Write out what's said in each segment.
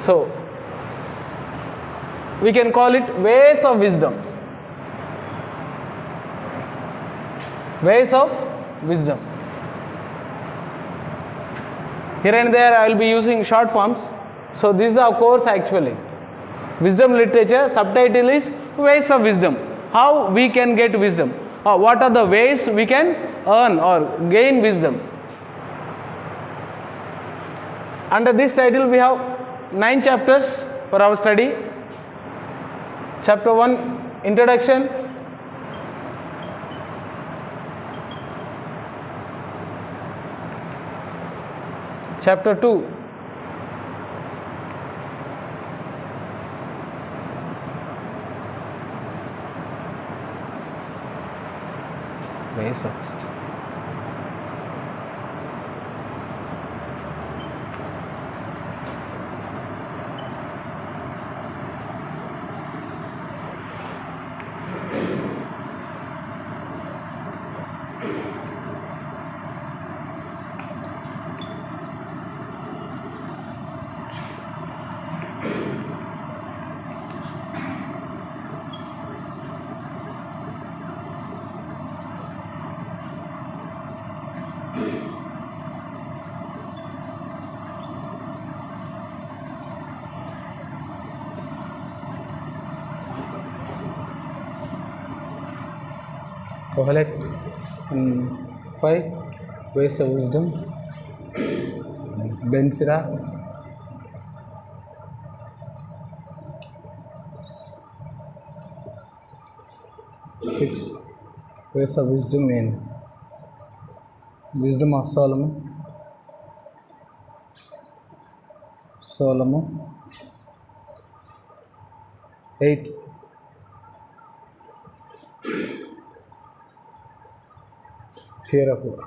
So we can call it ways of wisdom. Ways of wisdom. Here and there I will be using short forms. So this is our course actually. Wisdom literature, subtitle is ways of wisdom. How we can get wisdom, or what are the ways we can earn or gain wisdom. Under this title we have 9 chapters for our study. Chapter 1, Introduction. Chapter 2, ways of wisdom. Kohelet 5 ways of wisdom. Ben Sira 6 ways of wisdom in Wisdom of Solomon. 8 fear of God.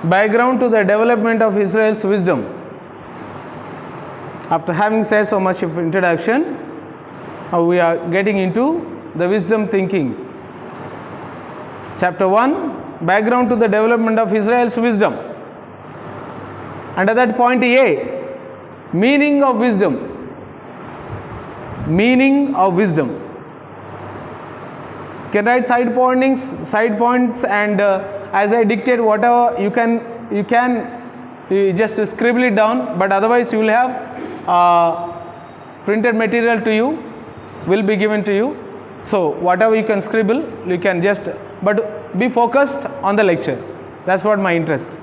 Background to the development of Israel's wisdom. After having said so much of introduction, now we are getting into the wisdom thinking. Chapter 1, background to the development of Israel's wisdom. Under that point A, meaning of wisdom. Meaning of wisdom. You can write side points, and as I dictate whatever you just scribble it down, but otherwise you will have printed material to you, will be given to you. So whatever you can scribble, you can just, but be focused on the lecture. That's what my interest.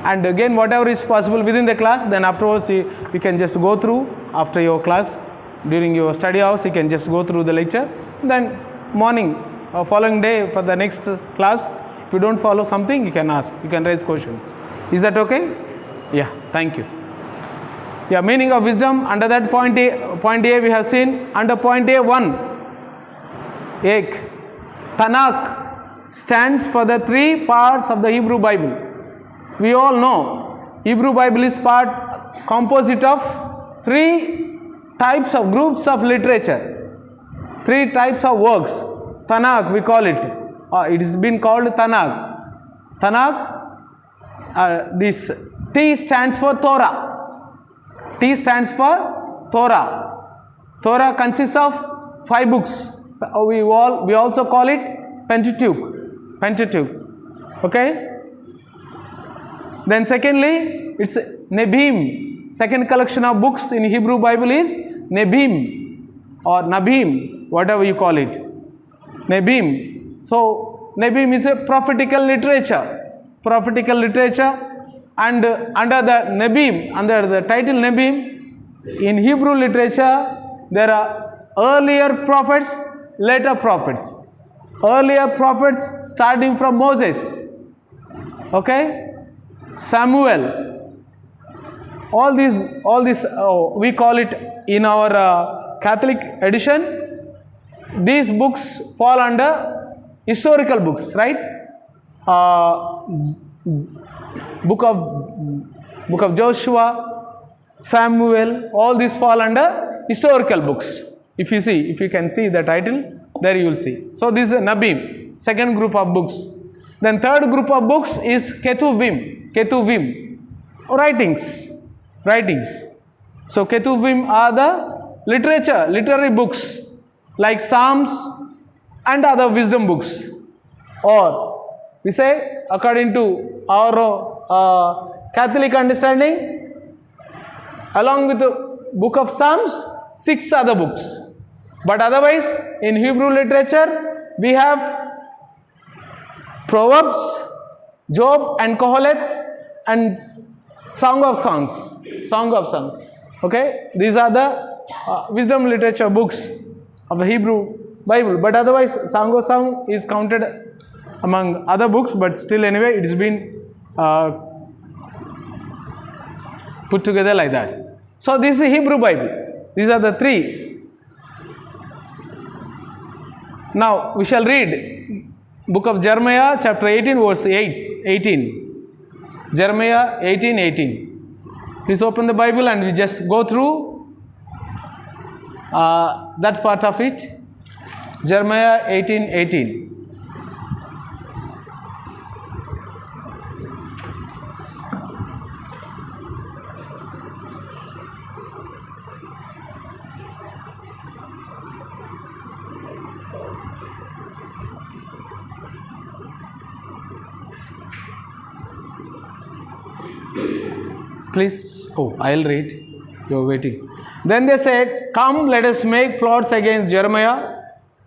And again, whatever is possible within the class, then afterwards you can just go through after your class, during your study hours, you can just go through the lecture. Then morning or following day for the next class, if you don't follow something, you can ask, you can raise questions. Is that okay? Yeah, thank you. Yeah, meaning of wisdom. Under that point A we have seen. Under point A1, Ek, Tanakh stands for the 3 parts of the Hebrew Bible. We all know Hebrew Bible is composite of 3 types of groups of literature, 3 types of works. Tanakh we call it. It has been called Tanakh. Tanakh, this T stands for Torah. T stands for Torah. Torah consists of 5 books. We also call it Pentateuch. Okay. Then secondly, it's Nebim. second collection of books in Hebrew Bible is Nebim or Nabim, whatever you call it. Nebim. So Nebim is a prophetical literature. Prophetical literature, and under the Nebim, under the title Nebim, in Hebrew literature, there are earlier prophets, later prophets. Earlier prophets starting from Moses, okay, Samuel, all these we call it in our Catholic edition, these books fall under historical books, right? Book of Joshua, Samuel, all these fall under historical books. If you can see the title, there you will see. So this is Nabim, second group of books. Then third group of books is Ketuvim, writings. So Ketuvim are the literary books like Psalms and other wisdom books. Or we say, according to our Catholic understanding, along with the book of Psalms, 6 other books. But otherwise, in Hebrew literature, we have Proverbs, Job and Kohelet, and Song of Songs. Okay, these are the wisdom literature books of the Hebrew Bible. But otherwise, Song of Songs is counted among other books, but still anyway, it has been put together like that. So this is the Hebrew Bible. These are the 3. Now we shall read book of Jeremiah chapter 18 verse 18. Jeremiah 18:18. Please open the Bible and we just go through that part of it. Jeremiah 18:18. Please, I'll read. You're waiting. Then they said, "Come, let us make plots against Jeremiah,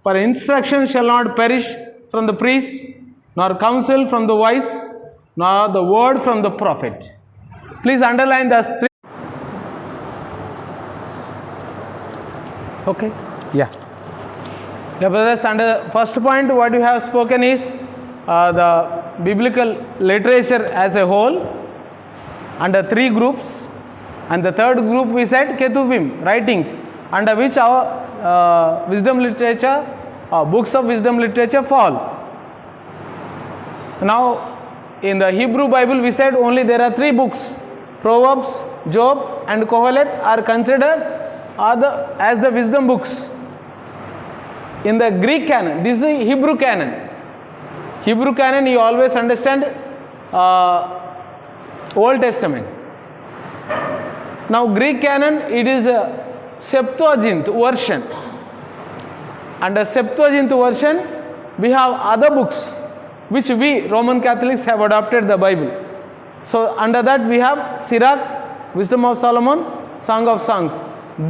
for instruction shall not perish from the priest, nor counsel from the wise, nor the word from the prophet." Please underline the 3. Okay? Yeah. Yeah, brothers, under first point, what you have spoken is the biblical literature as a whole, under 3 groups, and the third group we said Ketuvim, writings, under which our wisdom literature, books of wisdom literature fall. Now in the Hebrew Bible we said only there are 3 books, Proverbs, Job and Kohelet are considered as the wisdom books. In the Greek canon, this is Hebrew canon. Hebrew canon, you always understand Old Testament. Now Greek canon, it is a Septuagint version. Under Septuagint version, we have other books which we Roman Catholics have adopted the Bible. So under that we have Sirach, Wisdom of Solomon, Song of Songs.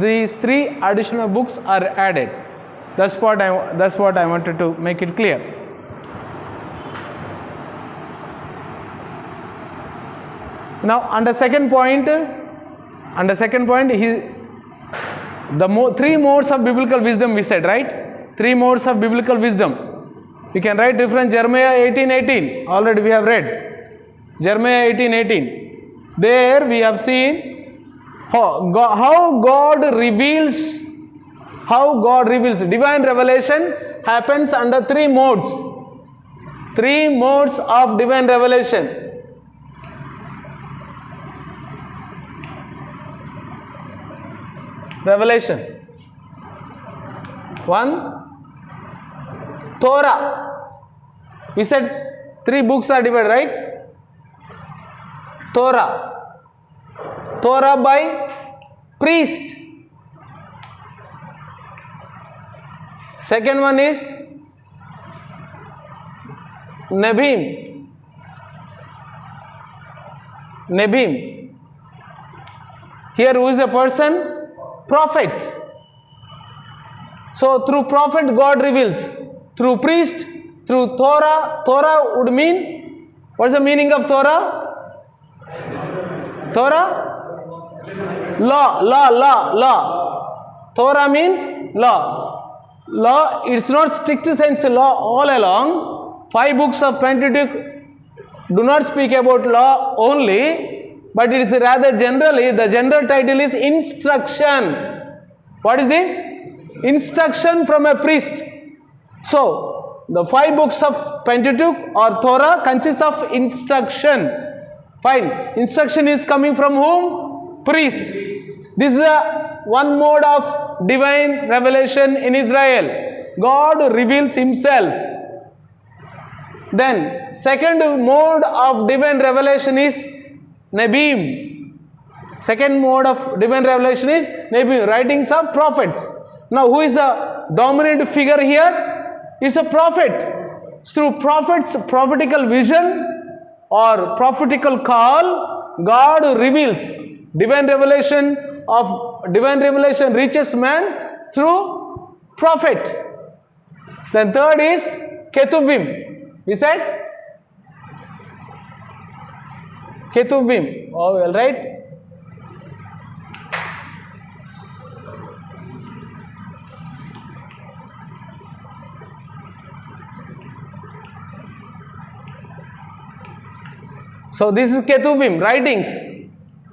These 3 additional books are added. That's what I wanted to make it clear. Now under second point, 3 modes of biblical wisdom we said, right? 3 modes of biblical wisdom. You can write different. Jeremiah 18:18. Already we have read. Jeremiah 18:18. There we have seen how God reveals. How God reveals. Divine revelation happens under 3 modes. 3 modes of divine revelation. Revelation. 1, Torah. We said 3 books are divided, right? Torah. Torah by priest. Second one is Nebim. Here who is a person? Prophet. So through prophet God reveals. Through priest, through Torah. Torah would mean, what's the meaning of Torah? Torah? Law. Torah means law. Law, it's not strict sense law all along. 5 books of Pentateuch do not speak about law only, but it is rather generally, the general title is instruction. What is this? Instruction from a priest. So, the 5 books of Pentateuch or Torah consists of instruction. Fine. Instruction is coming from whom? Priest. This is the one mode of divine revelation in Israel. God reveals himself. Then, second mode of divine revelation is Nebiim. Second mode of divine revelation is Nebiim, writings of prophets. Now, who is the dominant figure here? It's a prophet. Through prophets' prophetical vision or prophetical call, God reveals. Divine revelation reaches man through prophet. Then third is Ketuvim. We said Ketuvim. Oh, well, right? So this is Ketuvim, writings.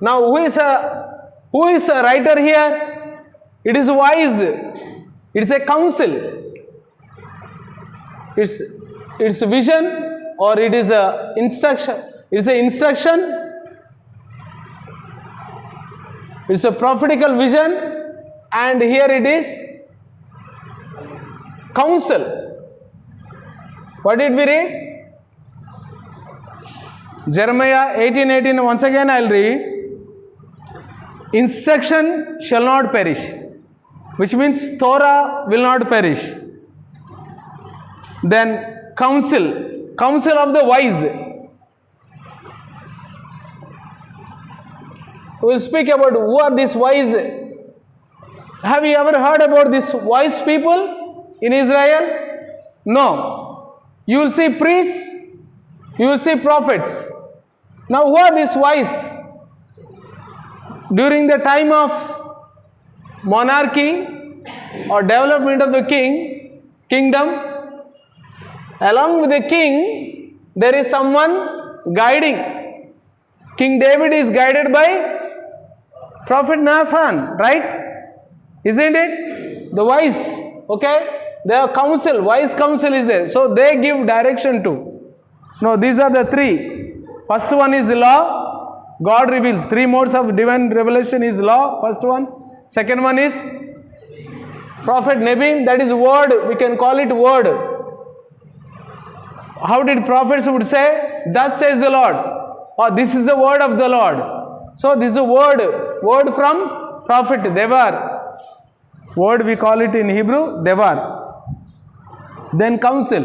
Now who is a writer here? It is wise. It is a counsel. It's a vision or it is a instruction. It's an instruction. It's a prophetical vision, and here it is counsel. What did we read? Jeremiah 18:18. Once again I will read. Instruction shall not perish, which means Torah will not perish. Then counsel of the wise. We will speak about who are these wise. Have you ever heard about these wise people in Israel? No. You will see priests, you will see prophets. Now who are these wise? During the time of monarchy or development of the kingdom, along with the king, there is someone guiding. King David is guided by Prophet Nathan, right? Isn't it? The wise, okay? Their counsel, wise counsel is there. So they give direction to. No, these are the 3. First one is law. God reveals. 3 modes of divine revelation is law. First one. Second one is prophet Nebiim. That is word. We can call it word. How did prophets would say? Thus says the Lord. Or this is the word of the Lord. So this is a word from prophet Devar. Word we call it in Hebrew, Devar. Then counsel.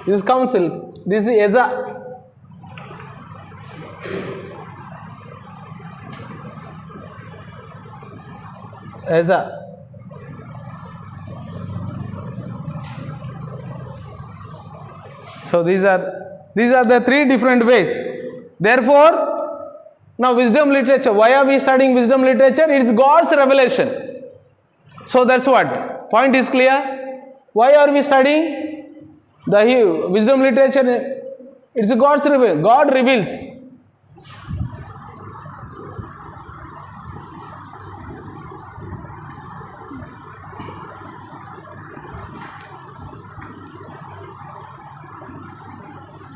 This is counsel. This is Eza. So these are the 3 different ways. Therefore, now wisdom literature. Why are we studying wisdom literature? It is God's revelation. So that's what. Point is clear. Why are we studying the wisdom literature? It's God's revelation. God reveals.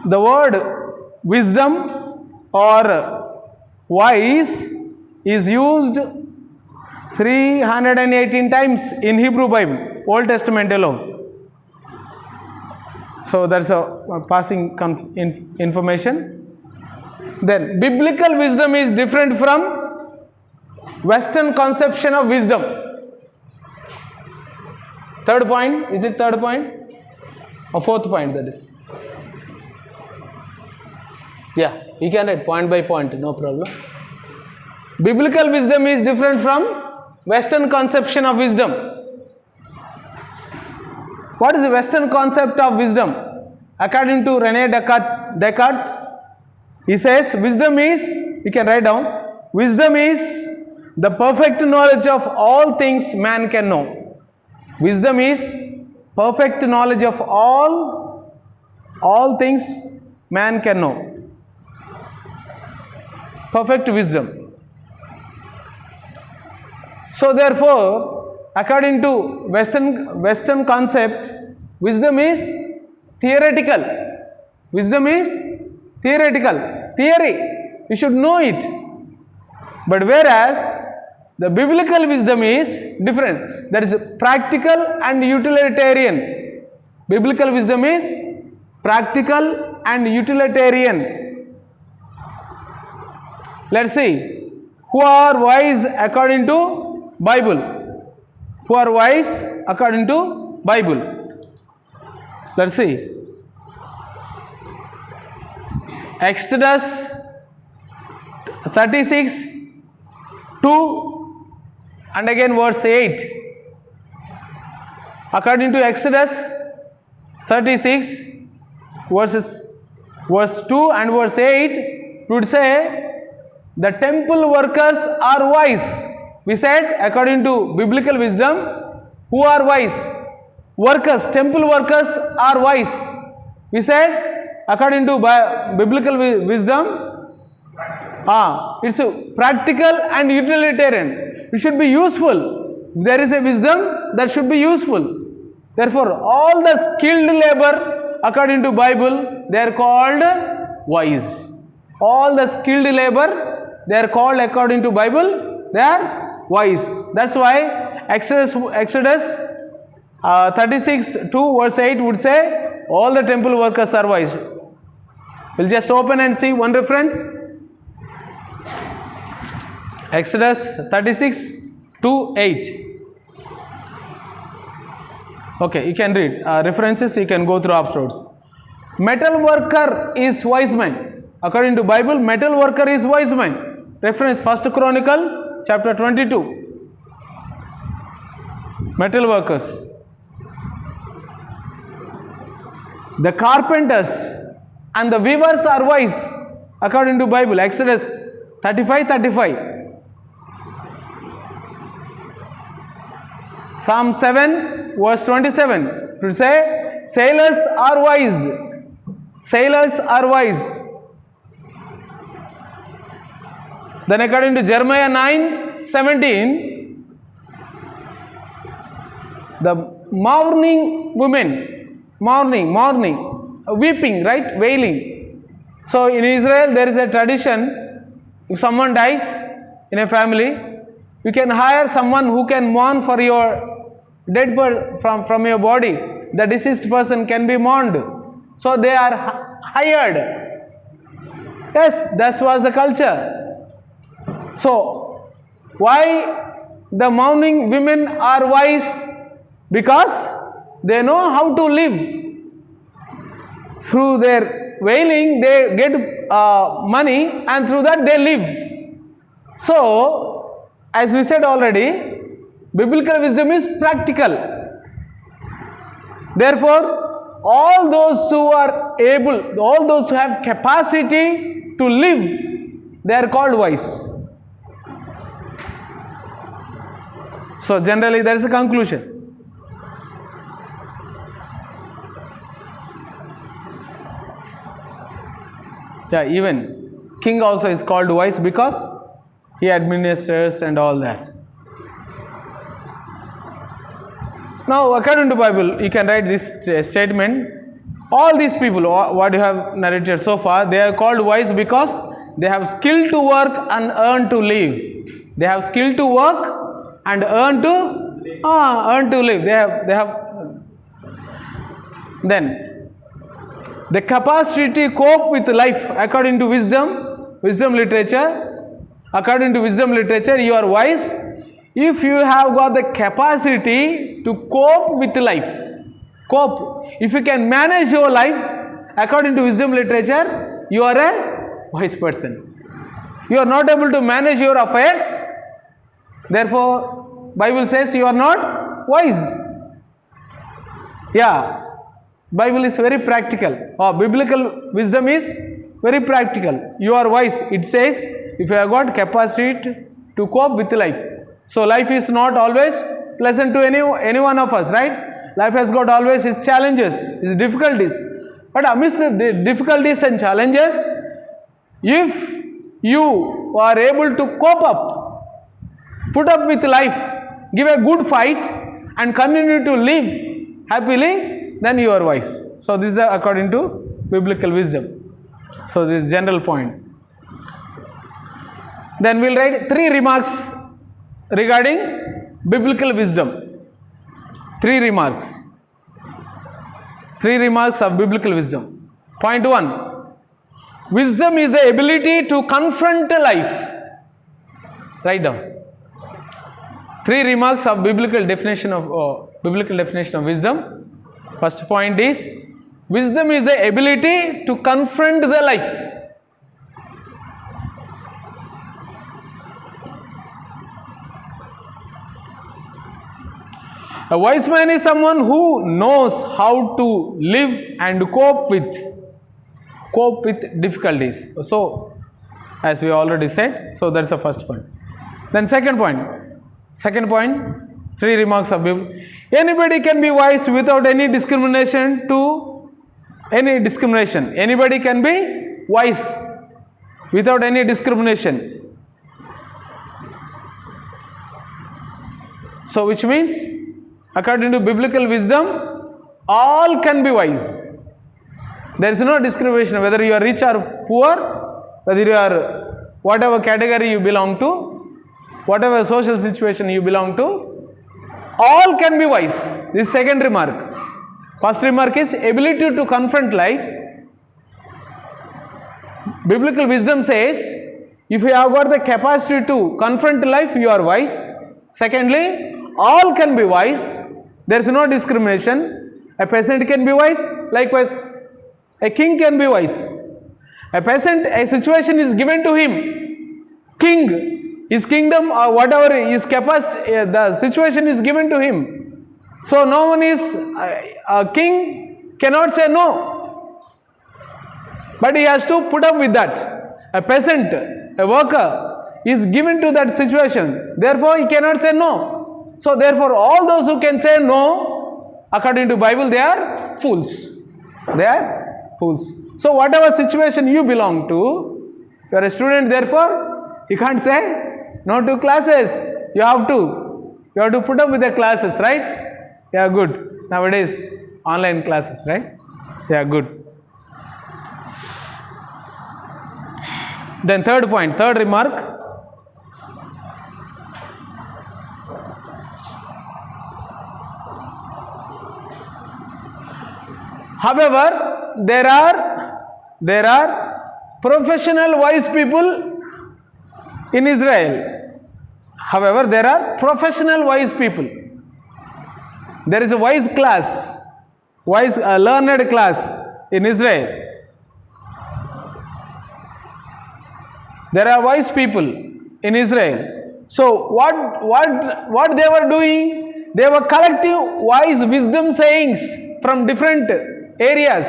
The word wisdom or wise is used 318 times in Hebrew Bible, Old Testament alone. So that's a passing information. Then biblical wisdom is different from Western conception of wisdom. Third point, is it third point? Or fourth point, that is. Yeah, you can write point by point, no problem. Biblical wisdom is different from Western conception of wisdom. What is the Western concept of wisdom? According to Rene Descartes, he says wisdom is, you can write down, wisdom is the perfect knowledge of all things man can know. Wisdom is perfect knowledge of all things man can know. Perfect wisdom. So therefore, according to Western concept, wisdom is theoretical. Wisdom is theoretical. Theory. You should know it. But whereas the biblical wisdom is different. That is practical and utilitarian. Biblical wisdom is practical and utilitarian. Let's see. Who are wise according to Bible? Who are wise according to Bible? Let's see. Exodus 36, 2 and again verse 8. According to Exodus 36 verse 2 and verse 8, it would say the temple workers are wise. We said according to biblical wisdom, who are wise? Workers, temple workers are wise. We said according to biblical wisdom, it's practical and utilitarian. It should be useful. If there is a wisdom, that should be useful. Therefore, all the skilled labor according to Bible, they are called wise. All the skilled labor, they are called according to Bible, they are wise. That's why Exodus 36, 2 verse 8 would say, all the temple workers are wise. We'll just open and see one reference. Exodus 36, 2, 8. Okay, you can read. References you can go through afterwards. Metal worker is wise man. According to Bible, metal worker is wise man. Reference 1 Chronicle chapter 22. Metal workers. The carpenters and the weavers are wise. According to Bible, Exodus 35:35. Psalm 7 verse 27. To say, sailors are wise. Sailors are wise. Then according to Jeremiah 9:17, the mourning women, mourning, weeping, right? Wailing. So in Israel there is a tradition, if someone dies in a family, you can hire someone who can mourn for your dead from your body. The deceased person can be mourned. So they are hired. Yes, that was the culture. So, why the mourning women are wise? Because they know how to live. Through their wailing, they get money, and through that they live. So, as we said already, biblical wisdom is practical. Therefore, all those who are able, all those who have capacity to live, they are called wise. So generally there is a conclusion. Yeah, even king also is called wise because he administers and all that. Now according to Bible, you can write this statement. All these people, what you have narrated so far, they are called wise because they have skill to work and earn to live. They have skill to work and earn to live. They have then the capacity to cope with life according to wisdom literature. According to wisdom literature, you are wise if you have got the capacity to cope with life. Cope. If you can manage your life according to wisdom literature, you are a wise person. You are not able to manage your affairs. Therefore, Bible says you are not wise. Yeah, Bible is very practical. Biblical wisdom is very practical. You are wise. It says if you have got capacity to cope with life. So life is not always pleasant to any one of us, right? Life has got always its challenges, its difficulties. But amidst the difficulties and challenges, if you are able to cope up, put up with life, give a good fight and continue to live happily, then you are wise. So this is according to biblical wisdom. So this is general point. Then we will write 3 remarks regarding biblical wisdom. 3 remarks. 3 remarks of biblical wisdom. Point 1. Wisdom is the ability to confront life. Write down. 3 remarks of biblical definition of wisdom. First point is, wisdom is the ability to confront the life. A wise man is someone who knows how to live and cope with difficulties. So, as we already said, so that's the first point. Then second point, 3 remarks of Bible. Anybody can be wise without any discrimination. Anybody can be wise without any discrimination. So which means, according to biblical wisdom, all can be wise. There is no discrimination whether you are rich or poor, whether you are whatever category you belong to, whatever social situation you belong to, all can be wise. This is second remark. First remark is ability to confront life. Biblical wisdom says, if you have got the capacity to confront life, you are wise. Secondly, all can be wise. There is no discrimination. A peasant can be wise. Likewise, a king can be wise. A peasant, a situation is given to him. King, his kingdom or whatever his capacity, the situation is given to him. So no one is, a king cannot say no. But he has to put up with that. A peasant, a worker is given to that situation. Therefore, he cannot say no. So therefore, all those who can say no, according to Bible, they are fools. They are fools. So whatever situation you belong to, you are a student, therefore, you can't say no to classes. You have to put up with the classes, right? Yeah, good. Nowadays, online classes, right? Yeah, good. Then third point, third remark. However, there are professional wise people in Israel. However, there are professional wise people. There is a wise class, learned class in Israel. There are wise people in Israel. So what they were doing? They were collecting wise wisdom sayings from different areas,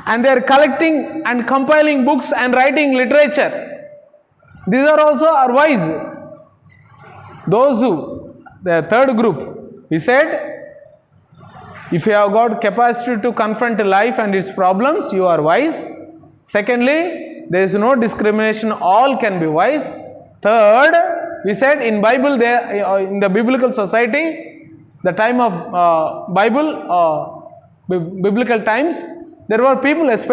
and they are collecting and compiling books and writing literature. These are also wise. Those who, the third group, we said, if you have got capacity to confront life and its problems, you are wise. Secondly, there is no discrimination, all can be wise. Third, we said in Bible, in the biblical society, the time of biblical times, there were people, especially